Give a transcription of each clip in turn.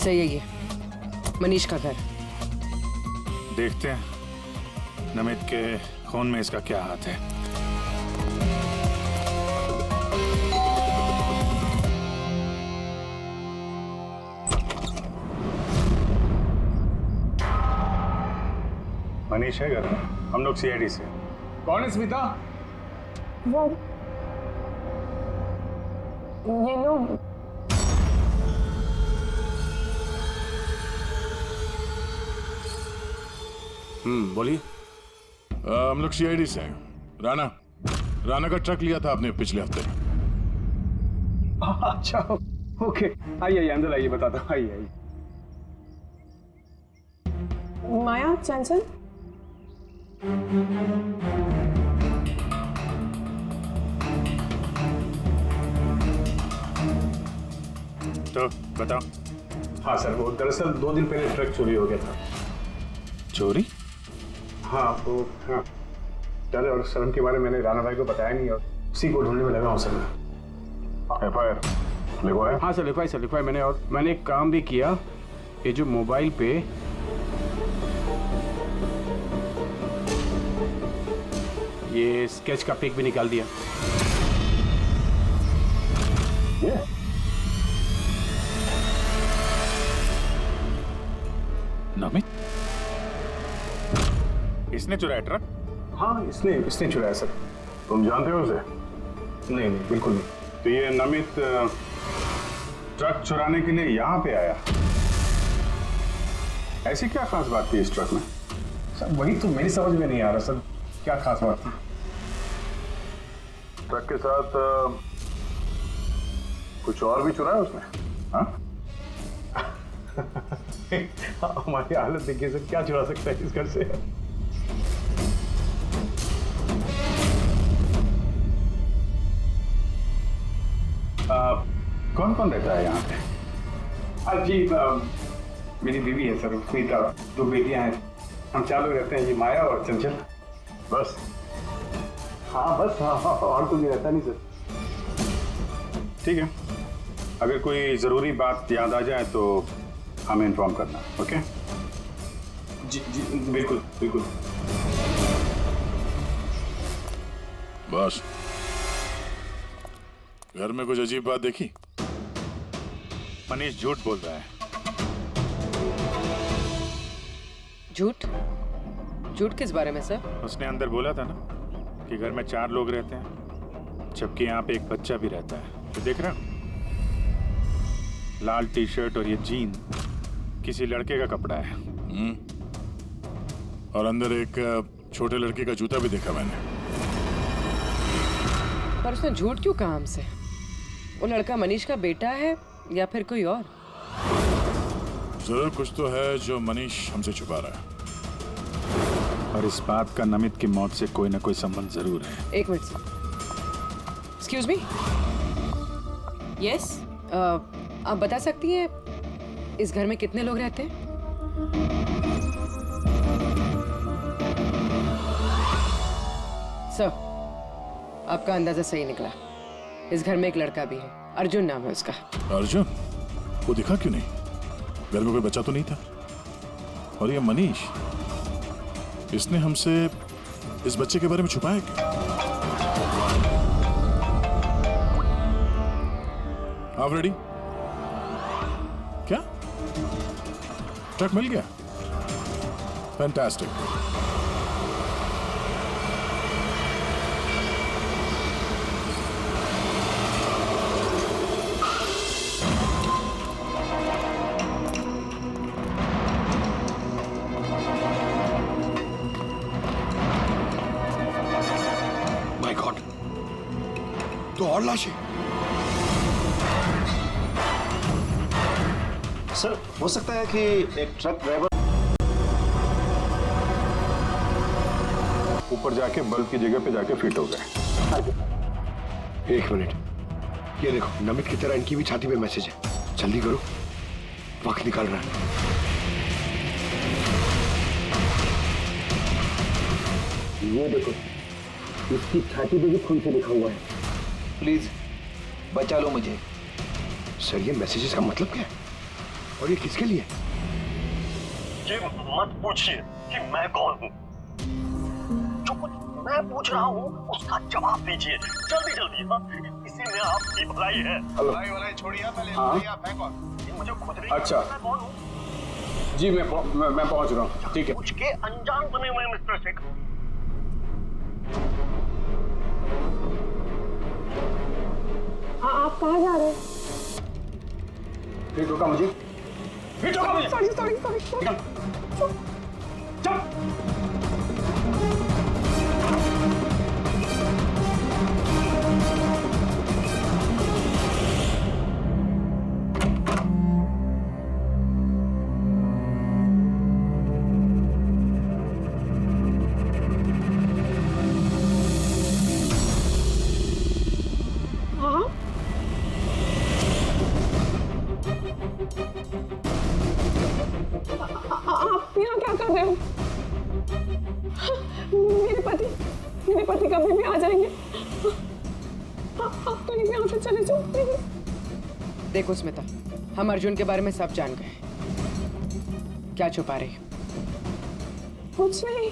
सही है ये मनीष का घर। देखते हैं नमित के खून में इसका क्या हाथ है। मनीष है घर में, हम लोग सीआईडी से। कौन है स्मिता? वो ये लोग बोलिए। हम लोग सीआईडी से हैं। राणा का ट्रक लिया था आपने पिछले हफ्ते। अच्छा ओके, आइए आइए अंदर आइए, बताता हूँ, आइए आइए। माया, चंचल, तो बताओ। हाँ सर, वो दरअसल 2 दिन पहले ट्रक चोरी हो गया था। चोरी? हाँ वो हाँ चले, और सर उनके बारे में मैंने राणा भाई को बताया नहीं और उसी को ढूंढने में लगा हूँ सर मैं। एफआईआर लिखवाया? हाँ सर लिखवाई, सर लिखवाई मैंने, और मैंने एक काम भी किया। ये जो मोबाइल पे ये स्केच का पिक भी निकाल दिया। ये नमित इसने चुराया ट्रक? हाँ इसने चुराया सर। तुम जानते हो उसे? नहीं नहीं बिल्कुल नहीं। तो ये नमित ट्रक चुराने के लिए यहाँ पे आया, ऐसी क्या खास बात थी इस ट्रक में? सर वही तो मेरी समझ में नहीं आ रहा सर, क्या खास बात थी? ट्रक के साथ कुछ और भी चुराया उसने? हाँ? हमारी हालत देखिए सर, क्या चुरा सकता है इस घर से? कौन कौन रहता है यहाँ पे? जी मेरी बीवी है सर स्मिता, 2 बेटियां हैं, हम 4 लोग रहते हैं, ये माया और चंचल। बस? हाँ बस, हाँ और कोई रहता नहीं सर। ठीक है, अगर कोई जरूरी बात याद आ जाए तो हमें इन्फॉर्म करना। ओके जी जी बिल्कुल बिल्कुल। बस घर में कुछ अजीब बात देखी? मनीष झूठ बोल रहा है। झूठ? झूठ किस बारे में सर? उसने अंदर बोला था ना कि घर में 4 लोग रहते हैं, जबकि यहाँ पे एक बच्चा भी रहता है। तो देख रहे हो, लाल टी शर्ट और ये जीन किसी लड़के का कपड़ा है। और अंदर एक छोटे लड़के का जूता भी देखा मैंने। पर उसने झूठ क्यों कहा हमसे? वो लड़का मनीष का बेटा है या फिर कोई और? जरूर कुछ तो है जो मनीष हमसे छुपा रहा है। और इस बात का नमित की मौत से कोई ना कोई संबंध जरूर है। एक minute sir, excuse me. Yes, आप बता सकती हैं इस घर में कितने लोग रहते हैं? सर, आपका अंदाजा सही निकला। इस घर में एक लड़का भी है, अर्जुन नाम है उसका। अर्जुन? वो दिखा क्यों नहीं? घर में कोई बच्चा तो नहीं था। और ये मनीष, इसने हमसे इस बच्चे के बारे में छुपाया क्यों? आप रेडी? क्या ट्रक मिल गया? फैंटास्टिक। माय गॉड, तो और लाशें। सर हो सकता है कि एक ट्रक ड्राइवर ऊपर जाके बल्ब की जगह पे जाके फिट हो गए। 1 मिनट, ये देखो नमित की तरह इनकी भी छाती में मैसेज है। जल्दी करो, वक्त निकाल रहा है। ये देखो, इसकी छाती पे भी खून से लिखा हुआ है। प्लीज बचा लो मुझे। सर ये मैसेजेस का मतलब क्या है? और ये किसके लिए? ये मत पूछिए कि मैं कौन हूँ। जो कुछ मैं पूछ रहा हूँ उसका जवाब दीजिए जल्दी जल्दी। हाँ, इसी में आपकी भलाई है। भलाई छोड़िए पहले। हाँ? आप हैं कौन? ये मुझे खुद नहीं अच्छा। पता मैं कौन हूँ। जी मैं पहुंच रहा हूँ। ठीक है। पूछ के अनजान बने हुए मिस्टर शेखर। हाँ, आप कहाँ जा रहे हैं? फिर रोका मुझे। सॉरी। निकल। चल। हाँ, आप यहाँ क्या कर रहे हो? मेरे पति कभी भी आ जाएंगे। आप तो यहाँ से चले जाओ प्लीज। देखो स्मिता, हम अर्जुन के बारे में सब जान गए। क्या छुपा रही हो? कुछ नहीं।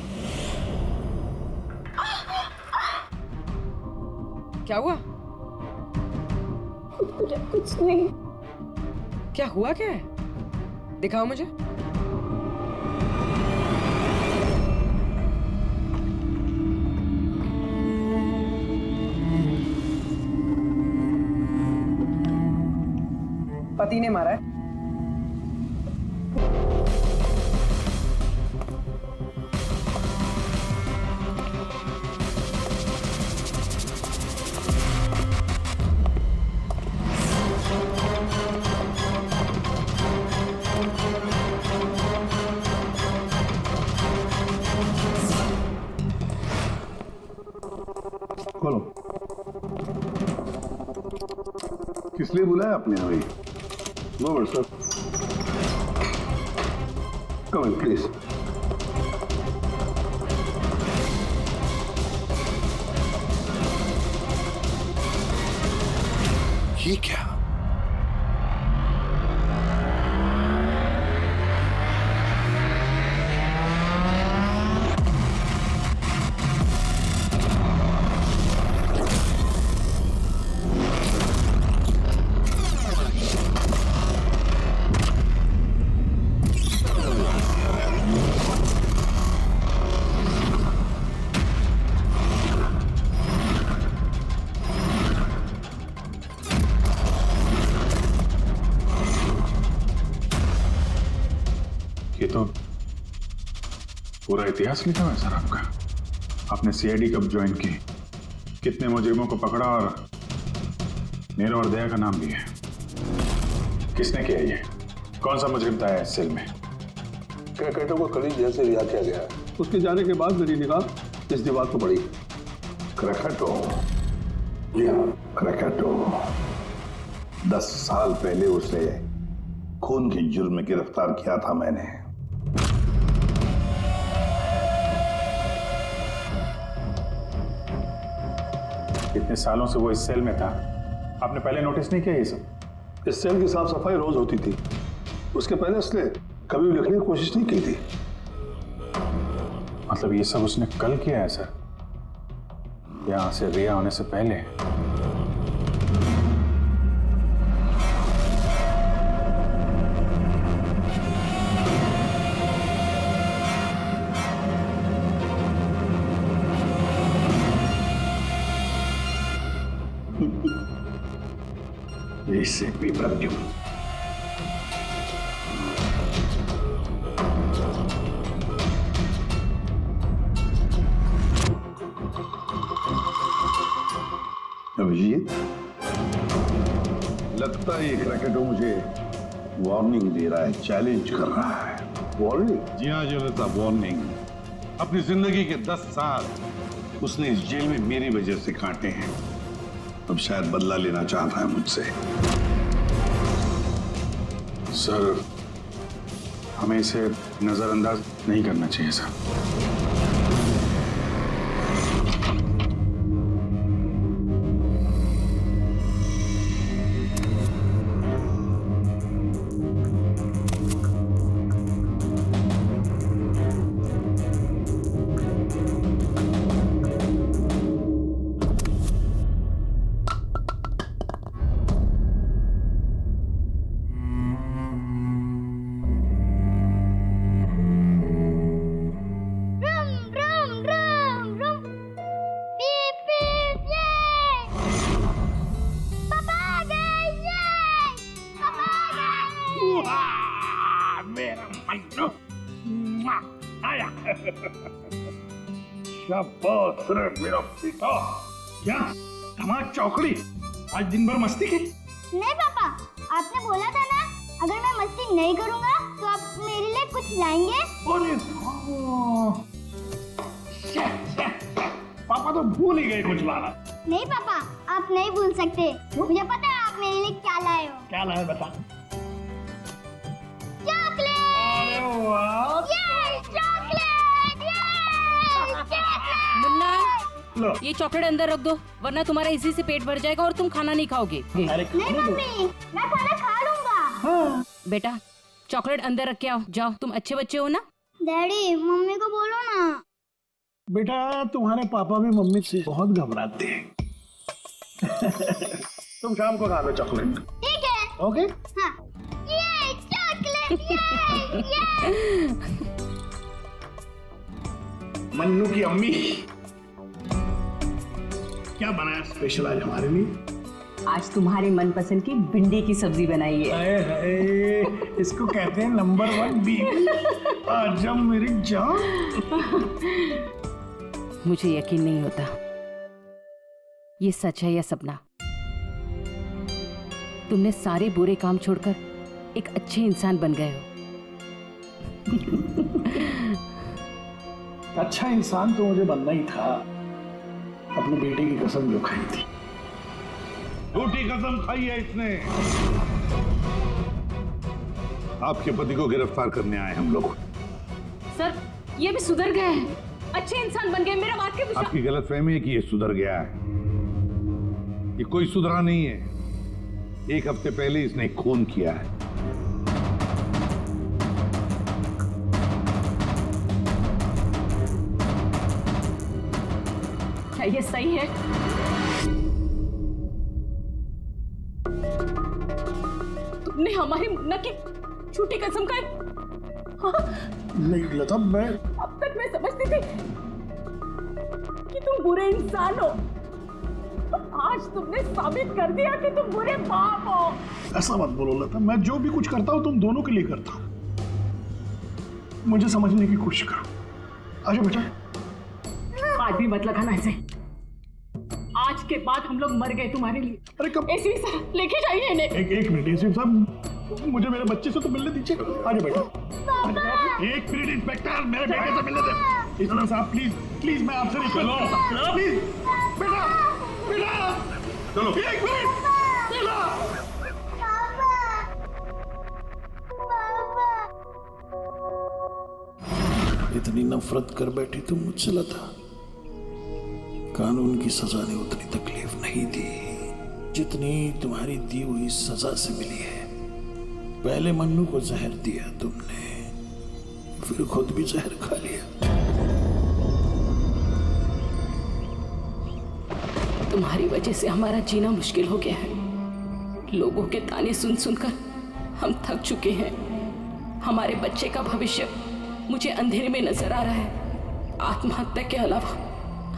क्या हुआ? कुछ नहीं। क्या हुआ क्या है? दिखाओ मुझे। पति ने मारा है? खोलो। किस लिए बुलाया आपने हमें? No but sir, come in please. ये क्या? ये तो पूरा इतिहास लिखा हुआ है सर आपका। आपने सीआईडी कब ज्वाइन की, कितने मुजरिमों को पकड़ा और मेरा और दया का नाम भी है। किसने किया ये? कौन सा मुजरिम था इस सेल में? क्रैकेटो को कल ही जेल से रिहा किया गया। उसके जाने के बाद मेरी निगाह इस दीवार पर पड़ी। क्रैकेटो? जी हाँ, क्रैकेटो। 10 साल पहले उसे खून के जुर्म में गिरफ्तार किया था मैंने। इतने सालों से वो इस सेल में था, आपने पहले नोटिस नहीं किया ये सब? इस सेल की साफ सफाई रोज होती थी। उसके पहले उसने कभी भी लिखने की कोशिश नहीं की थी। मतलब ये सब उसने कल किया है सर, यहां से रिहा होने से पहले? इससे भी प्रत्युम अभिजीत, लगता है ये क्रैकेटो मुझे वार्निंग दे रहा है, चैलेंज कर रहा है। वार्निंग? जी हाँ जोलता, वार्निंग। अपनी जिंदगी के 10 साल उसने इस जेल में मेरी वजह से काटे हैं। अब शायद बदला लेना चाहता है मुझसे। सर, हमें इसे नजरअंदाज नहीं करना चाहिए सर। शाबाश रे मेरा बेटा। क्या धमाल चौकड़ी, आज दिन भर मस्ती की? नहीं पापा, आपने बोला था ना अगर मैं मस्ती नहीं करूंगा तो आप मेरे लिए कुछ लाएंगे। अरे पापा तो भूल ही गए कुछ लाना। नहीं पापा, आप नहीं भूल सकते। मुझे पता है आप मेरे लिए क्या लाए हो। क्या लाए बता। चॉकलेट। अरे वाह, ये चॉकलेट, ये चॉकलेट। मुन्ना, लो। ये चॉकलेट अंदर रख दो, वरना तुम्हारा इसी से पेट भर जाएगा और तुम खाना नहीं खाओगे। अरे नहीं मम्मी, मैं खाना खा लूंगा। हाँ। बेटा चॉकलेट अंदर रख के आओ, जाओ, तुम अच्छे बच्चे हो ना। डैडी मम्मी को बोलो ना। बेटा तुम्हारे पापा भी मम्मी से बहुत घबराते हैं। तुम शाम को खा लो चॉकलेट। ठीक है। ओके। हाँ। ये चॉकलेट, ये। मन्नू की अम्मी क्या बनाया स्पेशल आज हमारे लिए? आज तुम्हारी मनपसंद की भिंडी की सब्जी बनाई है। हाय हाय, इसको कहते हैं नंबर 1 बीवी। आजा मेरी जान। मुझे यकीन नहीं होता ये सच है या सपना। तुमने सारे बुरे काम छोड़कर एक अच्छे इंसान बन गए हो। अच्छा इंसान तो मुझे बनना ही था, अपने बेटे की कसम जो खाई थी। झूठी कसम खाई है इसने। आपके पति को गिरफ्तार करने आए हम लोग। सर ये भी सुधर गए हैं, अच्छे इंसान बन गए, मेरा बात के विश्वास। आपकी गलतफहमी है कि ये सुधर गया है। ये कोई सुधरा नहीं है। एक हफ्ते पहले इसने एक खून किया है। क्या ये सही है? तुमने हमारी मुन्ना की झूठी कसम खाई। हाँ? नहीं लता, मैं अब तक मैं समझती थी कि तुम बुरे इंसान हो। आज तुमने साबित कर दिया कि तुम बुरे बाप हो। ऐसा मत बोलो लता, मैं जो भी कुछ करता हूँ तुम दोनों के लिए करता हूँ। मुझे समझने की कोशिश करो। आजा बेटा। आज भी मत लगाना ऐसे। आज के बाद हम लोग मर गए तुम्हारे लिए। अरे कब? एसीपी साहब लेके जाइए इन्हें। एक मिनट एसीपी साहब, मुझे मेरे बच्चे से तो मिलने दीजिए। आजा बेटा। एक मिनट इंस्पेक्टर, मेरे बेटे से मिलने दे। इंस्पेक्टर साहब प्लीज प्लीज, मैं आपसे रिक्वेस्ट करता हूं प्लीज। बेटा बेटा चलो। एक मिनट बेटा। इतनी नफरत कर बैठी तुम मुझसे लता। कानून की सजा ने उतनी तकलीफ नहीं दी जितनी तुम्हारी दी हुई सजा से मिली है। पहले मन्नू को जहर दिया तुमने, फिर खुद भी जहर खा लिया। तुम्हारी वजह से हमारा जीना मुश्किल हो गया है। लोगों के ताने सुन सुनकर हम थक चुके हैं। हमारे बच्चे का भविष्य मुझे अंधेरे में नजर आ रहा है। आत्महत्या के अलावा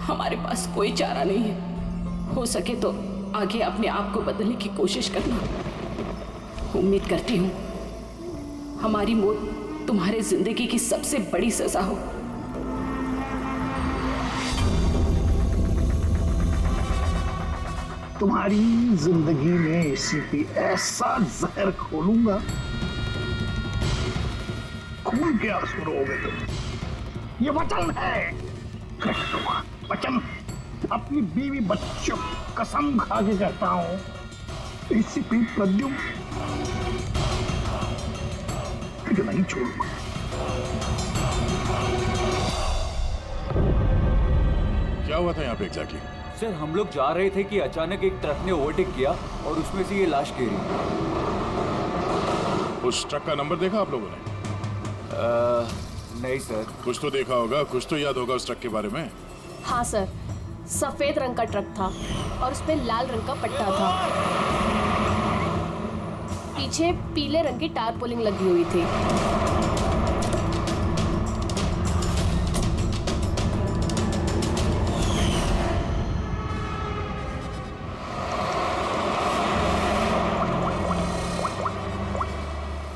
हमारे पास कोई चारा नहीं है। हो सके तो आगे अपने आप को बदलने की कोशिश करना। उम्मीद करती हूँ हमारी मौत तुम्हारे जिंदगी की सबसे बड़ी सजा हो। तुम्हारी जिंदगी में एसीपी ऐसा जहर खोलूंगा, खून के आंसू रोगे तुम। ये वचन है, वचन अपनी बीवी बच्चों कसम खा के कहता हूं। एसीपी प्रद्युम्न तुझे नहीं छोड़ूंगा। क्या हुआ था यहाँ पे एग्जैक्टली? सर हम लोग जा रहे थे कि अचानक एक ट्रक ने ओवरटेक किया और उसमें से ये लाश गिरी। उस ट्रक का नंबर देखा आप लोगों ने? नहीं सर। कुछ तो देखा होगा, कुछ तो याद होगा उस ट्रक के बारे में। हाँ सर, सफेद रंग का ट्रक था और उस पे लाल रंग का पट्टा था। पीछे पीले रंग की टारपोलिंग लगी हुई थी।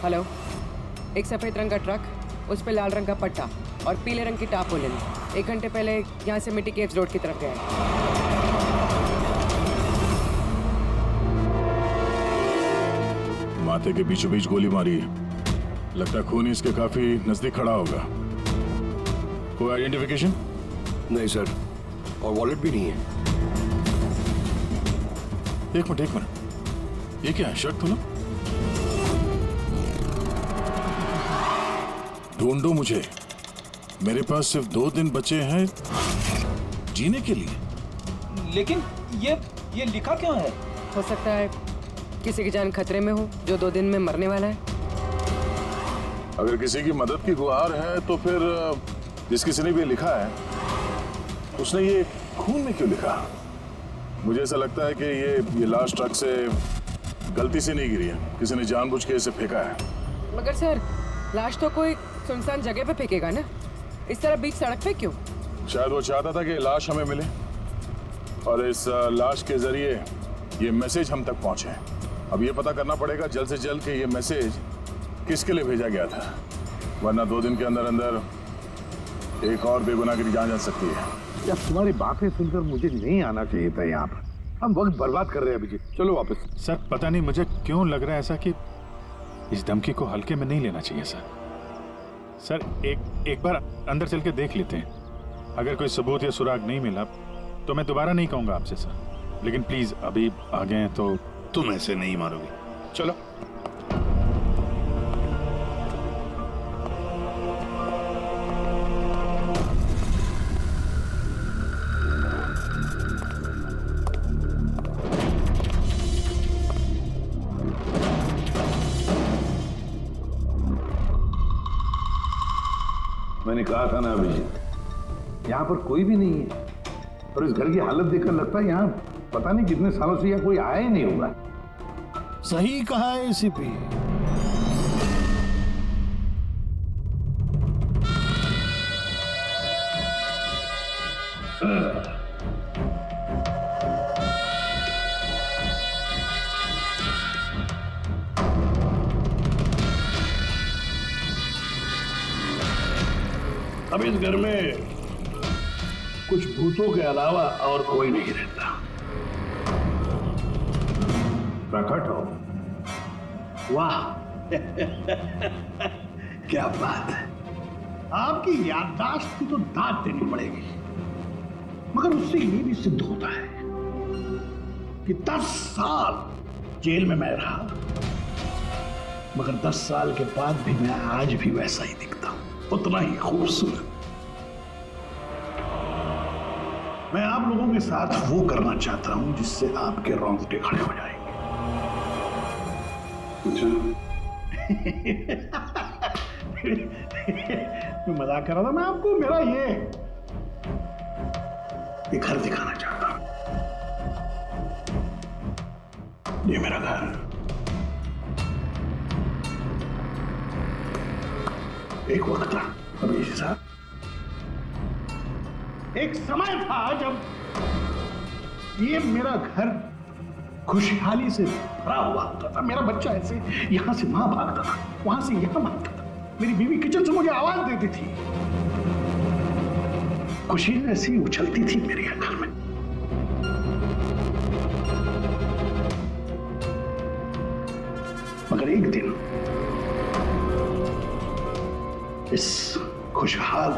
हेलो, एक सफेद रंग का ट्रक, उस पे लाल रंग का पट्टा और पीले रंग की टारपोलिन। 1 घंटे पहले यहाँ से मिट्टी केव्स रोड की तरफ गया है। माथे के बीचों बीच गोली मारी है। लगता है खून इसके काफी नजदीक खड़ा होगा। कोई आइडेंटिफिकेशन? नहीं सर, और वॉलेट भी नहीं है। एक मिनट, ये क्या है? शर्ट खोलो, ढूंढो मुझे। मेरे पास सिर्फ 2 दिन बचे हैं जीने के लिए। लेकिन ये लिखा क्यों है? हो सकता है किसी की जान खतरे में हो जो 2 दिन में मरने वाला है। अगर किसी की मदद की गुहार है तो फिर जिस किसी ने भी लिखा है उसने ये खून में क्यों लिखा? मुझे ऐसा लगता है कि ये लाश ट्रक से गलती से नहीं गिरी है, किसी ने जानबूझ के इसे फेंका है। मगर सर, लाश तो कोई सुनसान जगह पे फेंकेगा ना, इस तरह बीच सड़क पे क्यों? शायद वो चाहता था कि लाश हमें मिले और इस लाश के जरिए ये मैसेज हम तक पहुंचे। अब ये पता करना पड़ेगा जल्द से जल्द कि ये मैसेज किसके लिए भेजा गया था, वरना 2 दिन के अंदर अंदर एक और बेगुनाह की जान जा सकती है। यार तुम्हारी बातें सुनकर मुझे नहीं आना चाहिए था यहाँ पर। हम वक्त बर्बाद कर रहे हैं अभिजीत, चलो वापस। सर पता नहीं मुझे क्यों लग रहा है ऐसा कि इस धमकी को हल्के में नहीं लेना चाहिए सर। एक बार अंदर चल के देख लेते हैं। अगर कोई सबूत या सुराग नहीं मिला तो मैं दोबारा नहीं कहूंगा आपसे सर, लेकिन प्लीज अभी आ गए हैं तो। तुम ऐसे नहीं मारोगे, चलो। मैंने कहा था ना अभिजीत, यहाँ पर कोई भी नहीं है और इस घर की हालत देखकर लगता है यहाँ पता नहीं कितने सालों से यहाँ कोई आया ही नहीं होगा। सही कहा है एसीपी। अब इस घर में कुछ भूतों के अलावा और कोई नहीं रहता। प्रकट हो। वाह क्या बात है। आपकी याददाश्त की तो दाद देनी पड़ेगी, मगर उससे ये भी सिद्ध होता है कि 10 साल जेल में मैं रहा, मगर 10 साल के बाद भी मैं आज भी वैसा ही दिखता हूं, उतना ही खूबसूरत। मैं आप लोगों के साथ वो करना चाहता हूं जिससे आपके रोंगटे खड़े हो जाएंगे। मैं मजाक कर रहा था। मैं आपको मेरा ये घर दिखाना चाहता हूं। ये मेरा घर। एक वक्त था अभिजीत साहब, एक समय था जब ये मेरा घर खुशहाली से भरा हुआ होता था। मेरा बच्चा ऐसे यहां से वहां भागता था, वहां से यहां भागता था। मेरी बीवी किचन से मुझे आवाज देती थी, खुशी ऐसी उछलती थी मेरे घर में। मगर एक दिन इस खुशहाल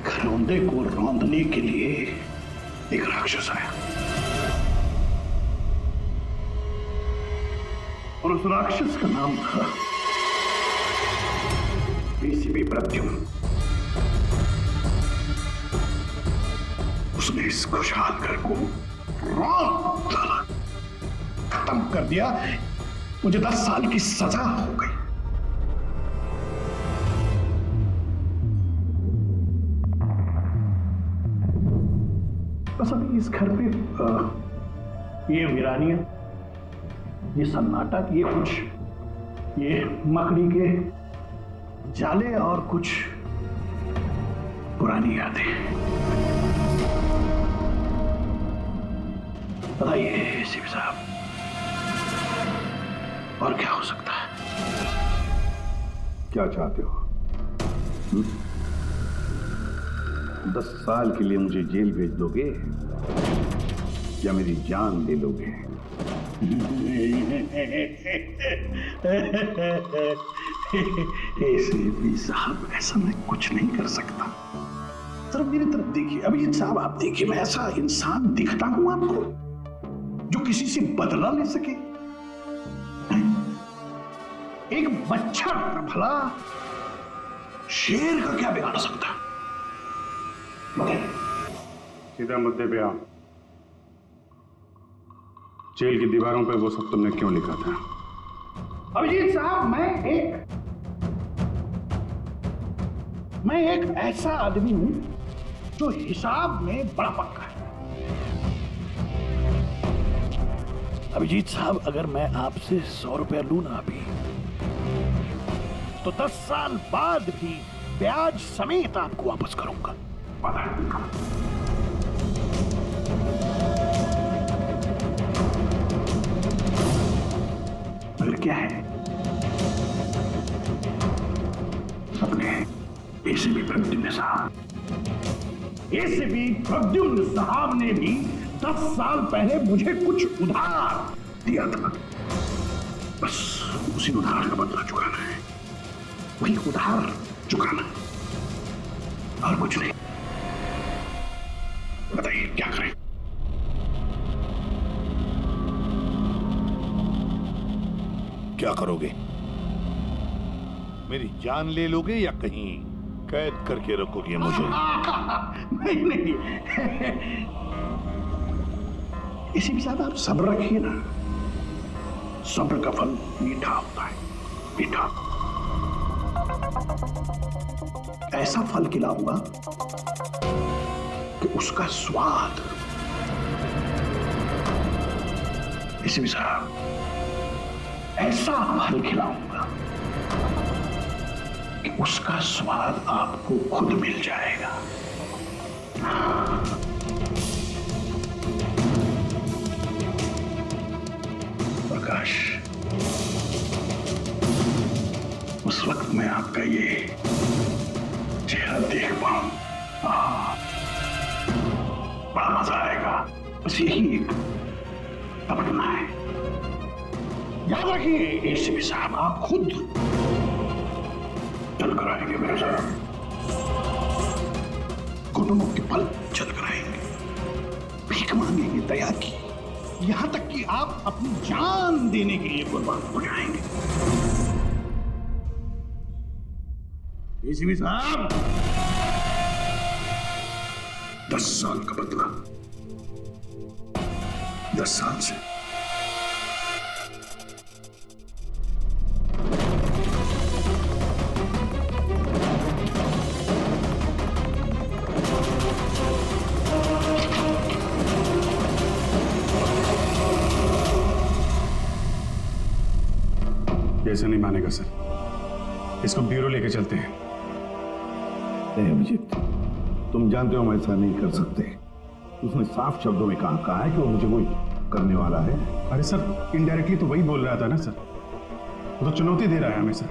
घरौंदे को रौंदने के लिए एक राक्षस आया और उस राक्षस का नाम था एसीपी प्रद्युम्न। उसने इस खुशहाल घर को रौंद डाला, खत्म कर दिया। मुझे 10 साल की सजा हो गई। बस अभी इस घर पे ये वीरानियां, ये सन्नाटा, ये कुछ ये मकड़ी के जाले और कुछ पुरानी यादें। बताइए एसीपी साहब, और क्या हो सकता है? क्या चाहते हो? 10 साल के लिए मुझे जेल भेज दोगे या मेरी जान ले लोगे? एसीपी साहब, ऐसा मैं कुछ नहीं कर सकता। सिर्फ मेरी तरफ देखिए। अभिजीत साहब, आप देखिए, मैं ऐसा इंसान दिखता हूं आपको जो किसी से बदला ले सके? एक बच्चा भला शेर का क्या बिगाड़ सकता? सीधा मुद्दे पे आओ। जेल की दीवारों पे वो सब तुमने क्यों लिखा था? अभिजीत साहब, मैं एक ऐसा आदमी हूं जो हिसाब में बड़ा पक्का है। अभिजीत साहब, अगर मैं आपसे 100 रुपया लूं ना अभी, तो 10 साल बाद भी ब्याज समेत आपको वापस करूंगा। मगर क्या है, अपने एसीपी प्रद्युम्न साहब ने भी 10 साल पहले मुझे कुछ उधार दिया था। बस उसी उधार का बदला चुकाना है, वही उधार चुकाना, और कुछ नहीं। बताइए क्या करें? क्या करोगे? मेरी जान ले लोगे या कहीं कैद करके रखोगे मुझे? नहीं, एसीपी साहब, आप सब्र रखिए ना। सब्र का फल मीठा होता है, मीठा। ऐसा फल खिलाऊंगा कि उसका स्वाद, एसीपी साहब, ऐसा फल खिलाऊंगा कि उसका स्वाद आपको खुद मिल जाएगा। प्रकाश, उस वक्त मैं आपका ये चेहरा देख पाऊं, बड़ा मजा आएगा। बस यही एक तमन्ना है। याद रखिए एसीपी साहब, आप खुद चल कर आएंगे मेरे साथ, घुटनों के पल चल कर आएंगे, भीख मांगेंगे दया की, यहां तक कि आप अपनी जान देने के लिए कुर्बान हो जाएंगे। एसीपी साहब, 10 साल का बदला, 10 साल से। ऐसा नहीं मानेगा सर, इसको ब्यूरो लेके चलते हैं। नहीं अभिजीत, तुम जानते हो हम ऐसा नहीं कर सकते। उसने साफ शब्दों में कहा है कि वो मुझे कोई करने वाला है। अरे सर, इनडायरेक्टली तो वही बोल रहा था ना सर, वो तो चुनौती दे रहा है हमें सर।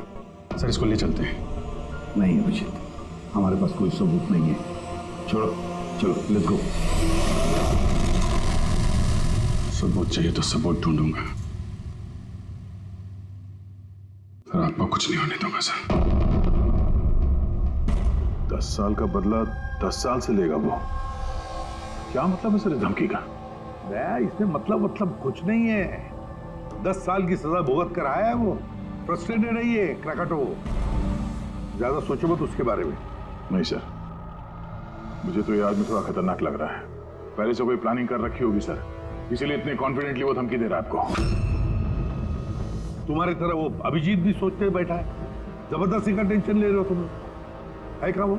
सर, इसको ले चलते हैं। नहीं अभिजीत, हमारे पास कोई सबूत नहीं है। छोड़ो, चलो लेट्स गो। सबूत चाहिए तो सबूत ढूंढूंगा, और आपको कुछ नहीं होने दूंगा सर। 10 साल का बदला 10 साल से लेगा वो? क्या मतलब है सर इस धमकी का? इसमें मतलब कुछ नहीं है। 10 साल की सजा भुगत कर आया है वो। फ्रस्ट्रेटेड है ये क्रैकाटो। ज्यादा सोचो मत उसके बारे में। नहीं सर, मुझे तो ये आदमी थोड़ा खतरनाक लग रहा है। पहले से कोई प्लानिंग कर रखी होगी सर, इसीलिए इतने कॉन्फिडेंटली वो धमकी दे रहा है आपको। तुम्हारी तरह वो अभिजीत भी सोचते बैठा है। जबरदस्ती का टेंशन ले रहे हो तुम। है क्या वो?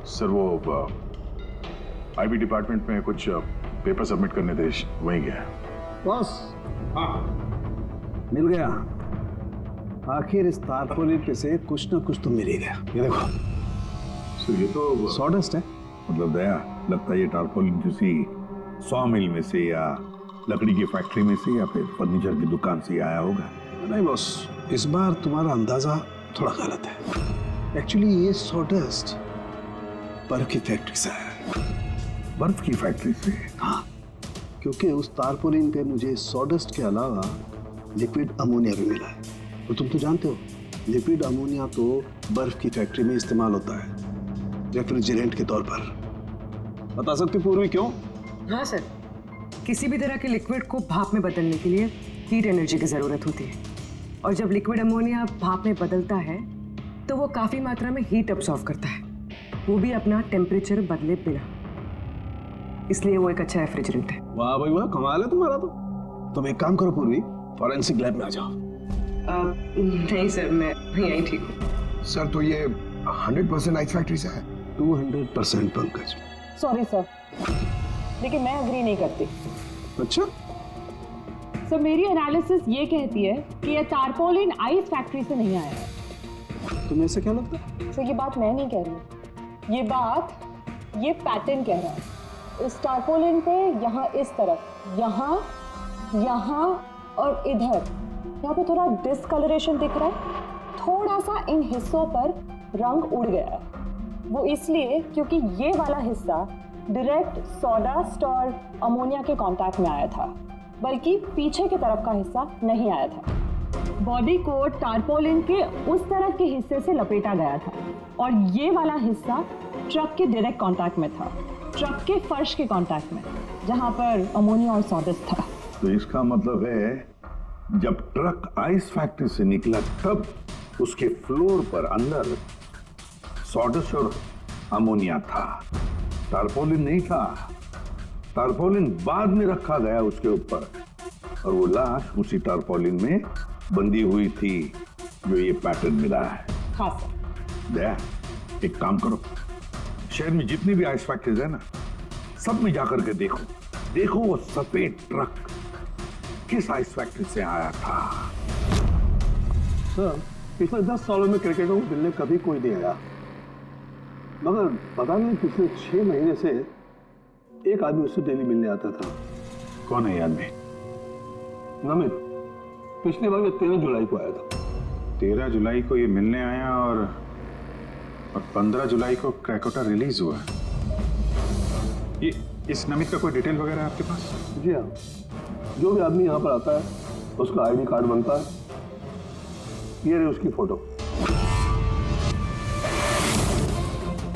सर, वो आईबी डिपार्टमेंट में कुछ पेपर सबमिट करने थे, वहीं गया। बॉस, हाँ मिल गया। आखिर इस तारपोलिन पे से कुछ ना कुछ तो मिल ही गया। ये देखो सर, ये तो सॉडस्ट है। मतलब दया, लगता है ये टारपोलिन किसी सॉ मिल में से या लकड़ी की फैक्ट्री में से या फिर फर्नीचर की दुकान से आया होगा। नहीं बॉस, इस बार तुम्हारा अंदाजा थोड़ा गलत है। एक्चुअली ये सॉडस्ट बर्फ की फैक्ट्री से है। बर्फ की फैक्ट्री से? हाँ, क्योंकि उस तारपोलिन पे मुझे सॉडस्ट के अलावा लिक्विड अमोनिया भी मिला है। और तुम तो जानते हो लिक्विड अमोनिया तो बर्फ की फैक्ट्री में इस्तेमाल होता है रेफ्रिजरेंट के तौर पर। बता सकते पूर्वी क्यों? हाँ सर, किसी भी तरह के लिक्विड को भाप में बदलने के लिए हीट एनर्जी की ज़रूरत होती है, और जब लिक्विड अमोनिया भाप में बदलता है तो वो काफ़ी मात्रा में हीट अब्सॉर्ब करता है, वो भी अपना टेम्परेचर बदले बिना। इसलिए वो एक अच्छा रेफ्रिजरेंट है। वाह भाई वाह, कमाल है तुम्हारा। तो तुम एक काम करो पूर्वी, फॉरेंसिक लैब में आ जाओ। नहीं सर, मैं यहीं ठीक हूँ। सर तो ये 100% आइस फैक्ट्री से है? 200% पंकज। सॉरी सर, लेकिन मैं अग्री नहीं करती। अच्छा? सर मेरी एनालिसिस ये कहती है कि ये तारपोलिन आइस फैक्ट्री से नहीं आया है। तुम्हें ऐसे क्या लगता है? सर ये बात मैं नहीं कह रही, ये बात ये पैटर्न कह रहा है। इस तारपोलिन पे यहाँ इस तरफ, यहाँ, यहाँ और इधर, यहाँ पे थोड़ा डिस्कलरेशन दिख रहा है। थोड़ा सा इन हिस्सों पर रंग उड़ गया है। वो इसलिए क्योंकि ये वाला हिस्सा डायरेक्ट सॉडास्ट और अमोनिया के कांटेक्ट में आया था, बल्कि पीछे की तरफ का हिस्सा नहीं आया था। बॉडी को टारपोलिन के उस तरफ के हिस्से से लपेटा गया था और ये वाला हिस्सा ट्रक के डायरेक्ट कांटेक्ट में था, ट्रक के फर्श के कांटेक्ट में, जहां पर अमोनिया और सॉडस्ट था। तो इसका मतलब है जब ट्रक आइस फैक्ट्री से निकला तब उसके फ्लोर पर अंदर सॉडस्ट और अमोनिया था, टारपोलिन नहीं था। टारपोलिन बाद में रखा गया उसके ऊपर और वो लाश उसी टारपोलिन में बंधी हुई थी जो ये पैटर्न मिला है। हाँ सर। दया, एक काम करो, शहर में जितनी भी आइस फैक्ट्रीज है ना, सब में जाकर के देखो, देखो वो सफेद ट्रक किस आइस फैक्ट्री से आया था। सर पिछले 10 सालों में क्रिकेटरों को मिलने कभी कोई नहीं आया, मगर पता नहीं पिछले 6 महीने से एक आदमी उससे डेली मिलने आता था। कौन है ये आदमी? नमित, पिछले बार 13 जुलाई को आया था। 13 जुलाई को ये मिलने आया और 15 जुलाई को क्रैकोटा रिलीज हुआ। ये इस नमित का कोई डिटेल वगैरह है आपके पास? जी हाँ, जो भी आदमी यहाँ पर आता है उसका आईडी कार्ड बनता है। ये रही उसकी फोटो।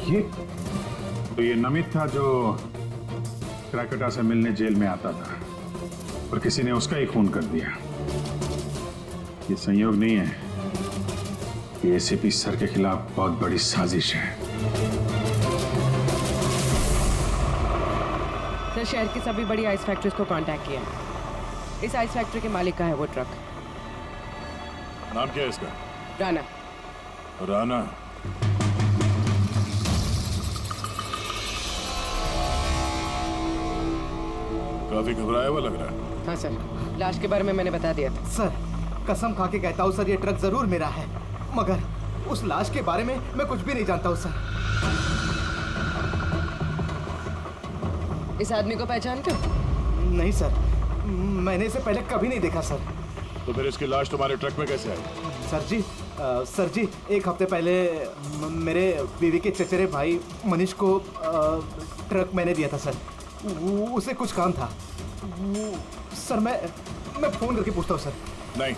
ये तो ये नमित था जो क्रैकोटा से मिलने जेल में आता था और किसी ने उसका ही खून कर दिया। ये संयोग नहीं है, ये एसीपी सर के खिलाफ बहुत बड़ी साजिश है। सर शहर की सभी बड़ी आइस फैक्ट्रीज को कांटेक्ट किया है। इस आइस फैक्ट्री के मालिक का है वो ट्रक। नाम क्या है इसका? राणा। राणा। काफी घबराया हुआ लग रहा है। हाँ सर, लाश के बारे में मैंने बता दिया था। सर कसम खा के कहता हूँ सर, ये ट्रक जरूर मेरा है, मगर उस लाश के बारे में मैं कुछ भी नहीं जानता हूँ सर। इस आदमी को पहचानते हो? नहीं सर, मैंने इसे पहले कभी नहीं देखा सर। तो फिर इसकी लाश तुम्हारे ट्रक में कैसे आई? सर जी, एक हफ्ते पहले मेरे बीवी के चचेरे भाई मनीष को ट्रक मैंने दिया था सर। उसे कुछ काम था। सर मैं फोन करके पूछता हूँ सर। नहीं,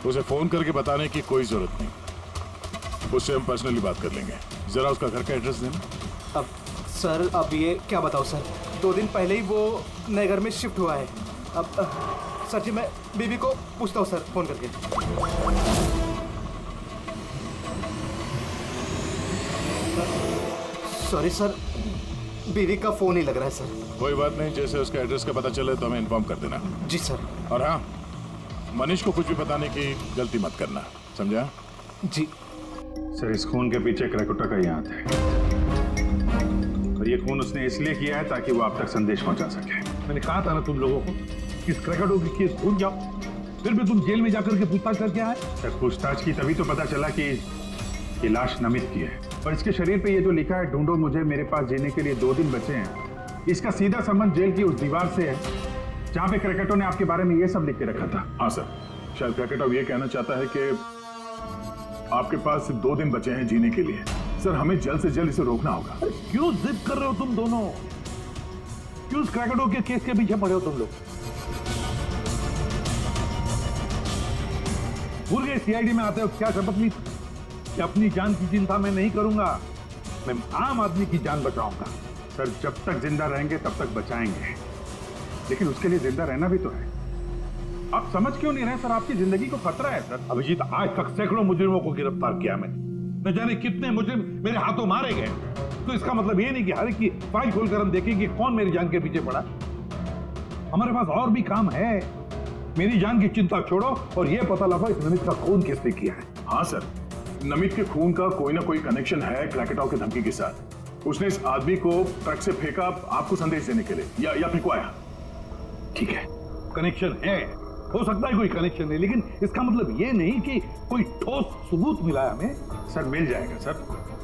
उसे फोन करके बताने की कोई जरूरत नहीं, उससे हम पर्सनली बात कर लेंगे। जरा उसका घर का एड्रेस देना। अब सर, अब ये क्या बताऊँ सर, 2 दिन पहले ही वो नए घर में शिफ्ट हुआ है। अब सर जी मैं बीवी को पूछता हूँ सर फोन करके। सॉरी सर, बीवी का फोन ही लग रहा है सर। कोई बात नहीं, जैसे उसका एड्रेस का पता चले तो हमें इन्फॉर्म कर देना। जी सर। और हाँ, मनीष को कुछ भी बताने की गलती मत करना, समझा? जी सर, इस खून के पीछे क्रैकोटा का ही हाथ है और ये खून उसने इसलिए किया है ताकि वो आप तक संदेश पहुंचा सके। मैंने कहा था ना तुम लोगों को, इस क्रैकोटा की केस भूल जाओ, फिर भी तुम जेल में जाकर के पूछताछ करके आए। सर, पूछताछ की तभी तो पता चला कि ये लाश नमित की है और इसके शरीर पे ये जो लिखा है, ढूंढो मुझे, मेरे पास जीने के लिए 2 दिन बचे हैं, इसका सीधा संबंध जेल की उस दीवार से है जहां पे क्रैकोटा ने आपके बारे में ये सब लिख के रखा था। हाँ सर, शायद क्रैकोटा ये कहना चाहता है कि आपके पास सिर्फ 2 दिन बचे हैं जीने के लिए। सर हमें जल्द से जल्द इसे रोकना होगा। क्यों जिद कर रहे हो तुम दोनों? क्यों क्रैकेडो के केस के पीछे पड़े हो तुम लोग? भूल गए सीआईडी में आते हो क्या शपथ ली कि अपनी जान की चिंता मैं नहीं करूंगा, मैं आम आदमी की जान बचाऊंगा। सर जब तक जिंदा रहेंगे तब तक बचाएंगे, लेकिन उसके लिए जिंदा रहना भी तो है। आप समझ क्यों नहीं रहे सर? आपकी जिंदगी को खतरा है सर। अभिजीत, आज तक सैकड़ों मुजरिमों को गिरफ्तार किया मैंने, न जाने कितने मुजरिम मेरे हाथों मारे गए। तो इसका मतलब ये नहीं कि हर एक की फाइल खोलकर हम देखेंगे कौन मेरी जान के पीछे पड़ा। हमारे पास और भी काम है। मेरी जान की चिंता छोड़ो और ये पता लगाओ इस नमित का खून किसने किया है। हाँ सर, नमित के खून का कोई ना कोई कनेक्शन है क्रैकेटॉ की धमकी के साथ। उसने इस आदमी को ट्रक से फेंका आपको संदेश देने के लिए या फिकवाया। ठीक है, कनेक्शन है, हो सकता है कोई कनेक्शन है, लेकिन इसका मतलब ये नहीं कि कोई ठोस सबूत मिला है हमें। सर मिल जाएगा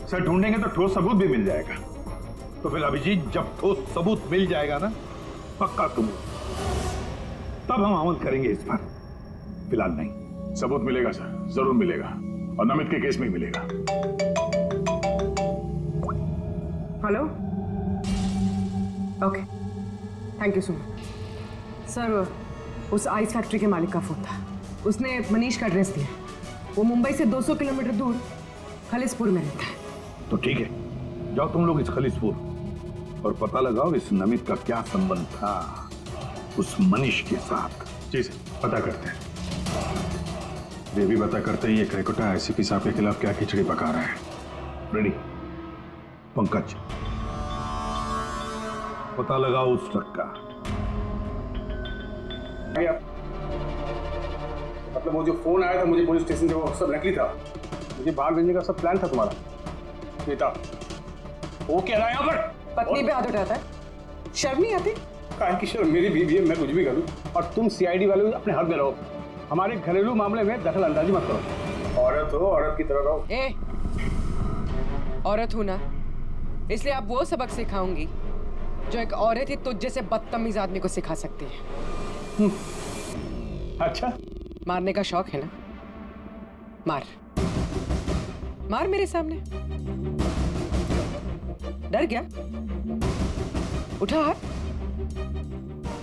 सर ढूंढेंगे तो ठोस सबूत भी मिल जाएगा। तो फिर अभिजीत, जब ठोस सबूत मिल जाएगा ना, पक्का तुम, तब हम अमल करेंगे इस पर, फिलहाल नहीं। सबूत मिलेगा सर, जरूर मिलेगा, और नमित के केस में ही मिलेगा। Hello, okay, thank you so much. Sir उस आइस फैक्ट्री के मालिक का फोन था, उसने मनीष का एड्रेस दिया। वो मुंबई से 200 किलोमीटर दूर खलिसपुर में रहता है। तो ठीक है, जाओ तुम लोग इस खलिसपुर और पता लगाओ इस नमित का क्या संबंध था उस मनीष के साथ। जी सर, पता करते हैं। ये भी पता करते हैं ये क्रैकेटो एसीपी साहब के खिलाफ क्या खिचड़ी पका रहा है। रेडी पंकज, पता लगाओ उस ट्रक का। मतलब वो जो फोन आया था मुझे पुलिस स्टेशन से, वो सब नकली था। मुझे बाहर भेजने का सब प्लान था तुम्हारा। बेटा वो कह रहा है यहाँ पर पत्नी पे हाथ उठाता है, शर्म नहीं आती? काहे की शर्म? मेरी बीवी है, मैं कुछ भी करूँ। और तुम सीआईडी वाले अपने हक में रहो, हमारे घरेलू मामले में दखल अंदाजी मत करो। औरत हो, औरत की तरह रहो। ए, औरत हूं ना, इसलिए आप वो सबक सिखाऊंगी जो एक औरत ही तुझ जैसे बदतमीज आदमी को सिखा सकती है। अच्छा, मारने का शौक है ना? मार मार मेरे सामने। डर गया? उठा हाथ,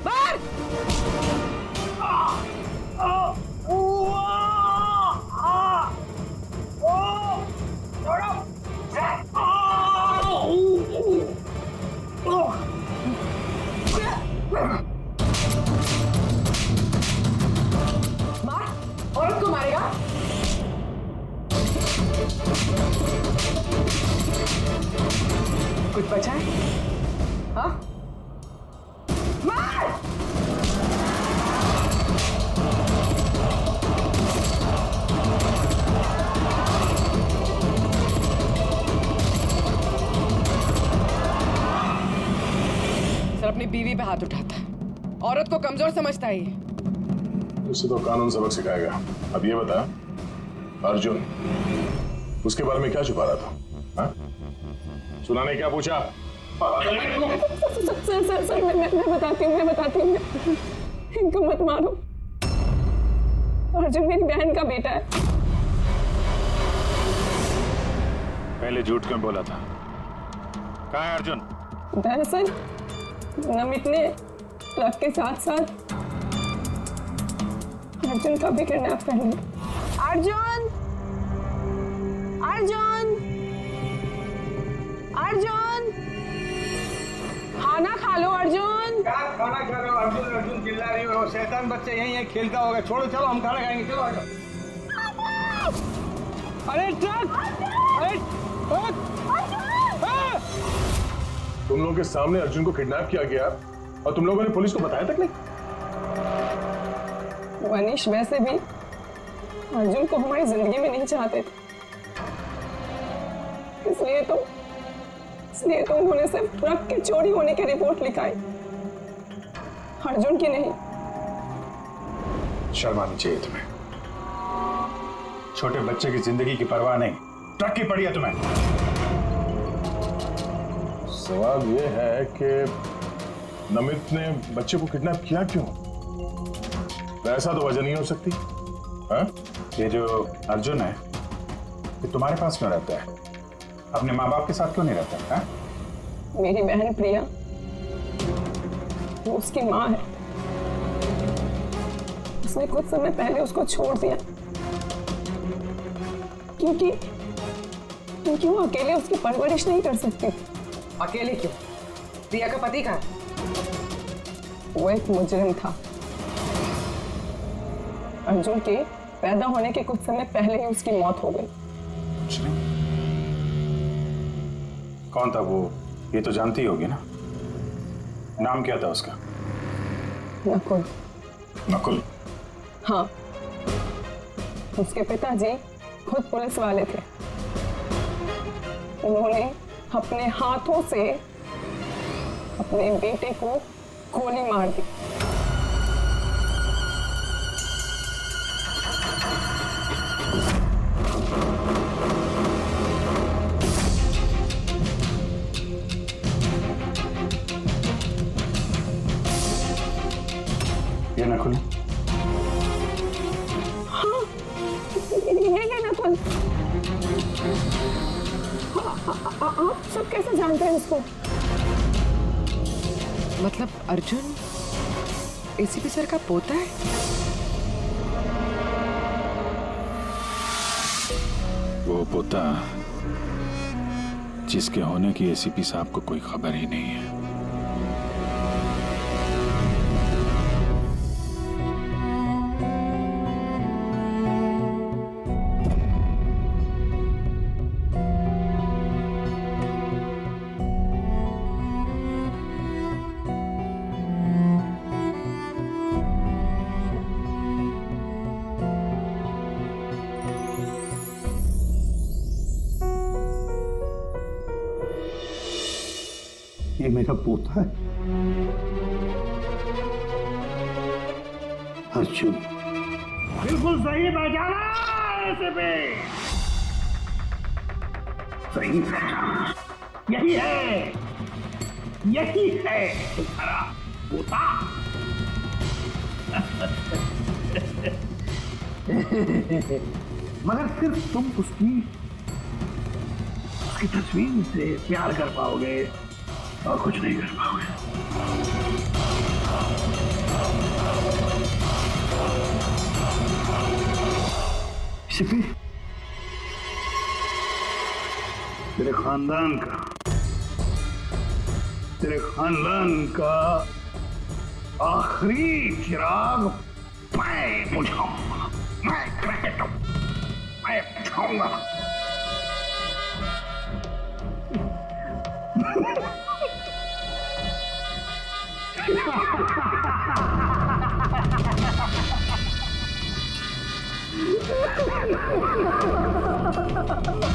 मार। मार, औरत को मारेगा? कुछ बचा है? हाँ? मार! सर अपनी बीवी पे हाथ उठाता है, औरत को कमजोर समझता है ये। उसे तो कानून सबक सिखाएगा। अब ये बता अर्जुन, उसके बारे में क्या छुपा रहा था? हा? सुनाने क्या पूछा? सर मैं बताती हूँ। इनको मत मारो, अर्जुन मेरी बहन का बेटा है। पहले झूठ क्यों बोला था? कहाँ है अर्जुन? दरअसल नमित ने ट्रक के साथ साथ अर्जुन का भी किडनैप कर लिया। अर्जुन, अर्जुन, अर्जुन, खाना खा लो अर्जुन। क्या खाना खा रहे हो? अर्जुन अर्जुन चिल्ला रही हो। शैतान बच्चे यहीं खेलता होगा। छोड़ो, चलो हम खाना खाएंगे। चलो आ जाओ। अरे ट्रक, अरे तुम लोगों के सामने अर्जुन को किडनैप किया गया और तुम लोगों ने पुलिस को बताया तक नहीं? मनीष वैसे भी अर्जुन को हमारी जिंदगी में नहीं चाहते थे, इसलिए तो उन्होंने सिर्फ ट्रक के चोरी होने की रिपोर्ट लिखाई, अर्जुन की नहीं। शर्म आनी चाहिए तुम्हें। छोटे बच्चे की जिंदगी की परवाह नहीं, ट्रक की पड़ी है तुम्हें। सवाल ये है कि नमित ने बच्चे को किडनैप किया क्यों? ऐसा तो वजह नहीं हो सकती। हाँ? ये जो अर्जुन है ये तुम्हारे पास क्यों रहता है? अपने माँ बाप के साथ क्यों नहीं रहता है? मेरी बहन प्रिया, वो उसकी माँ है। उसने कुछ समय पहले उसको छोड़ दिया क्योंकि वो अकेले उसकी परवरिश नहीं कर सकती। अकेले क्यों? प्रिया का पति कहाँ है? वो एक मुजरिम था। अर्जुन के पैदा होने के कुछ समय पहले ही उसकी मौत हो गई। कौन था वो? ये तो जानती ही होगी ना। नाम क्या था उसका? नकुल। नकुल? हाँ, उसके पिताजी खुद पुलिस वाले थे। उन्होंने अपने हाथों से अपने बेटे को गोली मार दी। ये नकुल? हाँ, ये नकुल। आप सब कैसे जानते हैं उसको? मतलब अर्जुन एसीपी सर का पोता है? वो पोता जिसके होने की एसीपी साहब को कोई खबर ही नहीं है। ये मेरा पोता है अर्जुन। बिल्कुल सही पहचाना ऐसे पे, सही पहचाना। यही है तुम्हारा पोता। मगर सिर्फ तुम उसकी तस्वीर से प्यार कर पाओगे और कुछ नहीं कर पाओगे। शिफी, तेरे खानदान का आखिरी चिराग मैं बुझाऊंगा। मैं बुझाऊंगा। Ha ha ha ha!